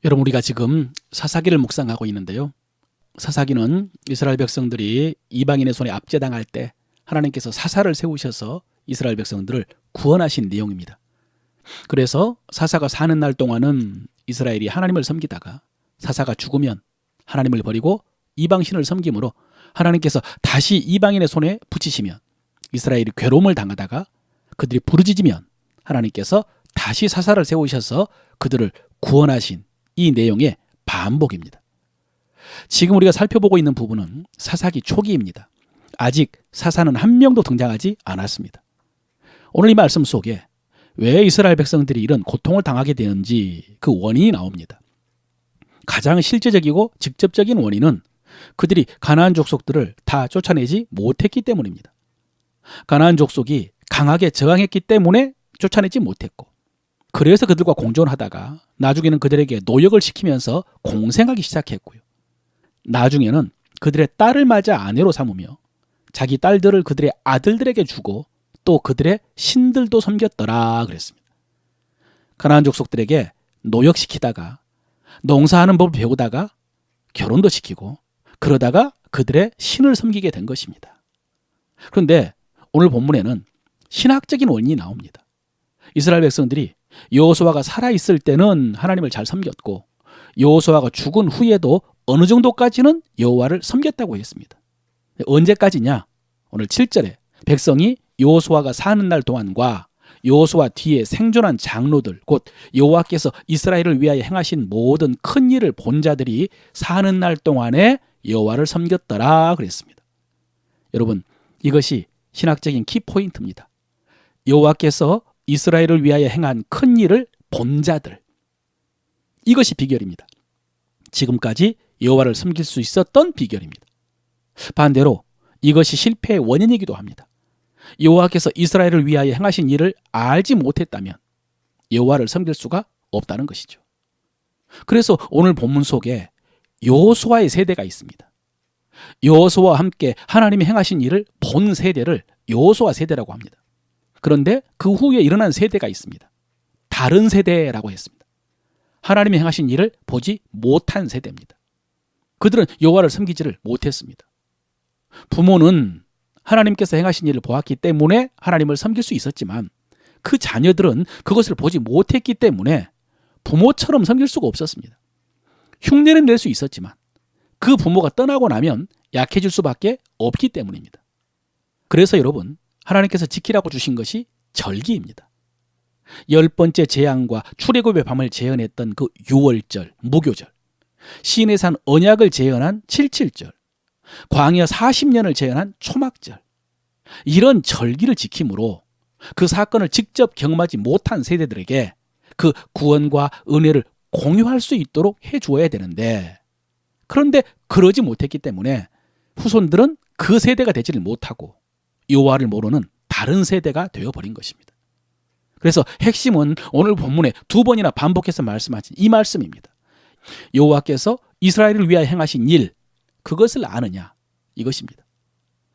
여러분, 우리가 지금 사사기를 묵상하고 있는데요. 사사기는 이스라엘 백성들이 이방인의 손에 압제당할 때 하나님께서 사사를 세우셔서 이스라엘 백성들을 구원하신 내용입니다. 그래서 사사가 사는 날 동안은 이스라엘이 하나님을 섬기다가 사사가 죽으면 하나님을 버리고 이방신을 섬김으로 하나님께서 다시 이방인의 손에 붙이시면 이스라엘이 괴로움을 당하다가 그들이 부르짖으면 하나님께서 다시 사사를 세우셔서 그들을 구원하신 이 내용의 반복입니다. 지금 우리가 살펴보고 있는 부분은 사사기 초기입니다. 아직 사사는 한 명도 등장하지 않았습니다. 오늘 이 말씀 속에 왜 이스라엘 백성들이 이런 고통을 당하게 되는지 그 원인이 나옵니다. 가장 실제적이고 직접적인 원인은 그들이 가나안 족속들을 다 쫓아내지 못했기 때문입니다. 가나안 족속이 강하게 저항했기 때문에 쫓아내지 못했고, 그래서 그들과 공존하다가 나중에는 그들에게 노역을 시키면서 공생하기 시작했고요. 나중에는 그들의 딸을 맞아 아내로 삼으며 자기 딸들을 그들의 아들들에게 주고 또 그들의 신들도 섬겼더라 그랬습니다. 가나안 족속들에게 노역시키다가 농사하는 법을 배우다가 결혼도 시키고 그러다가 그들의 신을 섬기게 된 것입니다. 그런데 오늘 본문에는 신학적인 원인이 나옵니다. 이스라엘 백성들이 여호수아가 살아있을 때는 하나님을 잘 섬겼고 여호수아가 죽은 후에도 어느 정도까지는 여호와를 섬겼다고 했습니다. 언제까지냐? 오늘 7절에 백성이 여호수아가 사는 날 동안과 여호수아 뒤에 생존한 장로들, 곧 여호와께서 이스라엘을 위하여 행하신 모든 큰 일을 본 자들이 사는 날 동안에 여호와를 섬겼더라 그랬습니다. 여러분, 이것이 신학적인 키포인트입니다. 여호와께서 이스라엘을 위하여 행한 큰 일을 본 자들, 이것이 비결입니다. 지금까지 여호와를 섬길 수 있었던 비결입니다. 반대로 이것이 실패의 원인이기도 합니다. 여호와께서 이스라엘을 위하여 행하신 일을 알지 못했다면 여호와를 섬길 수가 없다는 것이죠. 그래서 오늘 본문 속에 여호수아의 세대가 있습니다. 여호수아와 함께 하나님이 행하신 일을 본 세대를 여호수아 세대라고 합니다. 그런데 그 후에 일어난 세대가 있습니다. 다른 세대라고 했습니다. 하나님이 행하신 일을 보지 못한 세대입니다. 그들은 여호와를 섬기지를 못했습니다. 부모는 하나님께서 행하신 일을 보았기 때문에 하나님을 섬길 수 있었지만 그 자녀들은 그것을 보지 못했기 때문에 부모처럼 섬길 수가 없었습니다. 흉내는 낼 수 있었지만 그 부모가 떠나고 나면 약해질 수밖에 없기 때문입니다. 그래서 여러분, 하나님께서 지키라고 주신 것이 절기입니다. 10번째 재앙과 출애굽의 밤을 재현했던 그 유월절, 무교절, 시내산 언약을 재현한 77절, 광야 40년을 재현한 초막절, 이런 절기를 지킴으로 그 사건을 직접 경험하지 못한 세대들에게 그 구원과 은혜를 공유할 수 있도록 해주어야 되는데, 그런데 그러지 못했기 때문에 후손들은 그 세대가 되지를 못하고 여호와를 모르는 다른 세대가 되어버린 것입니다. 그래서 핵심은 오늘 본문에 2번이나 반복해서 말씀하신 이 말씀입니다. 여호와께서 이스라엘을 위하여 행하신 일, 그것을 아느냐, 이것입니다.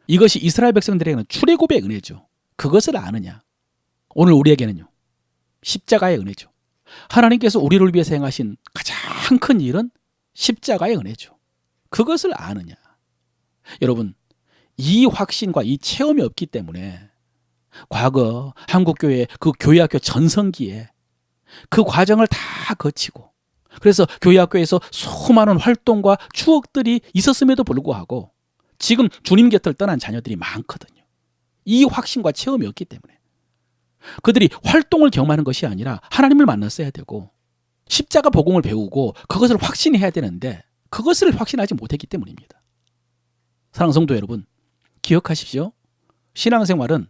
이것이 이스라엘 백성들에게는 출애굽의 은혜죠. 그것을 아느냐. 오늘 우리에게는요, 십자가의 은혜죠. 하나님께서 우리를 위해서 행하신 가장 큰 일은 십자가의 은혜죠. 그것을 아느냐. 여러분, 이 확신과 이 체험이 없기 때문에 과거 한국교회 그 교회학교 전성기에 그 과정을 다 거치고, 그래서 교회학교에서 수많은 활동과 추억들이 있었음에도 불구하고 지금 주님 곁을 떠난 자녀들이 많거든요. 이 확신과 체험이 없기 때문에 그들이 활동을 경험하는 것이 아니라 하나님을 만났어야 되고 십자가 복음을 배우고 그것을 확신해야 되는데 그것을 확신하지 못했기 때문입니다. 사랑하는 성도 여러분, 기억하십시오. 신앙생활은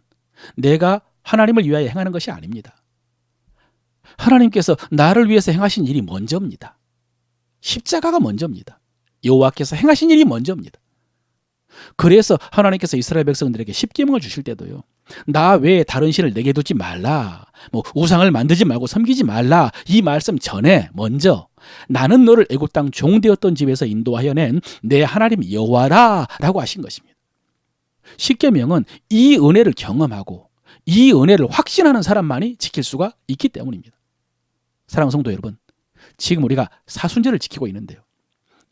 내가 하나님을 위하여 행하는 것이 아닙니다. 하나님께서 나를 위해서 행하신 일이 먼저입니다. 십자가가 먼저입니다. 여호와께서 행하신 일이 먼저입니다. 그래서 하나님께서 이스라엘 백성들에게 십계명을 주실 때도요, 나 외에 다른 신을 내게 두지 말라, 우상을 만들지 말고 섬기지 말라, 이 말씀 전에 먼저 나는 너를 애굽 땅 종되었던 집에서 인도하여 낸 내 하나님 여호와라 라고 하신 것입니다. 십계명은 이 은혜를 경험하고 이 은혜를 확신하는 사람만이 지킬 수가 있기 때문입니다. 사랑하는 성도 여러분, 지금 우리가 사순절을 지키고 있는데요.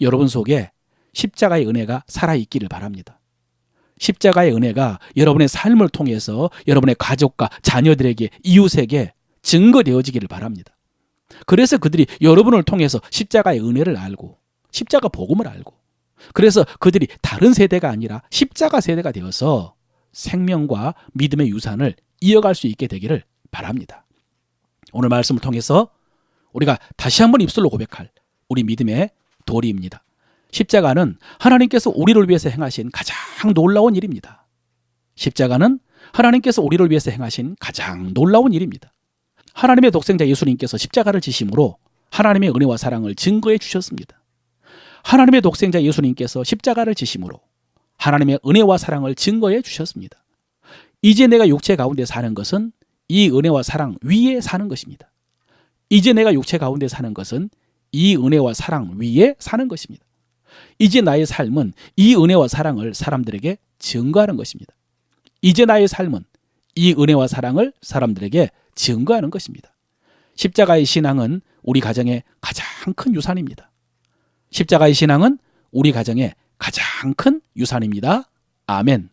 여러분 속에 십자가의 은혜가 살아있기를 바랍니다. 십자가의 은혜가 여러분의 삶을 통해서 여러분의 가족과 자녀들에게, 이웃에게 증거되어지기를 바랍니다. 그래서 그들이 여러분을 통해서 십자가의 은혜를 알고 십자가 복음을 알고, 그래서 그들이 다른 세대가 아니라 십자가 세대가 되어서 생명과 믿음의 유산을 이어갈 수 있게 되기를 바랍니다. 오늘 말씀을 통해서 우리가 다시 한번 입술로 고백할 우리 믿음의 도리입니다. 십자가는 하나님께서 우리를 위해서 행하신 가장 놀라운 일입니다. 십자가는 하나님께서 우리를 위해서 행하신 가장 놀라운 일입니다. 하나님의 독생자 예수님께서 십자가를 지심으로 하나님의 은혜와 사랑을 증거해 주셨습니다. 하나님의 독생자 예수님께서 십자가를 지심으로 하나님의 은혜와 사랑을 증거해 주셨습니다. 이제 내가 육체 가운데 사는 것은 이 은혜와 사랑 위에 사는 것입니다. 이제 내가 육체 가운데 사는 것은 이 은혜와 사랑 위에 사는 것입니다. 이제 나의 삶은 이 은혜와 사랑을 사람들에게 증거하는 것입니다. 이제 나의 삶은 이 은혜와 사랑을 사람들에게 증거하는 것입니다. 십자가의 신앙은 우리 가정의 가장 큰 유산입니다. 십자가의 신앙은 우리 가정의 가장 큰 유산입니다. 아멘.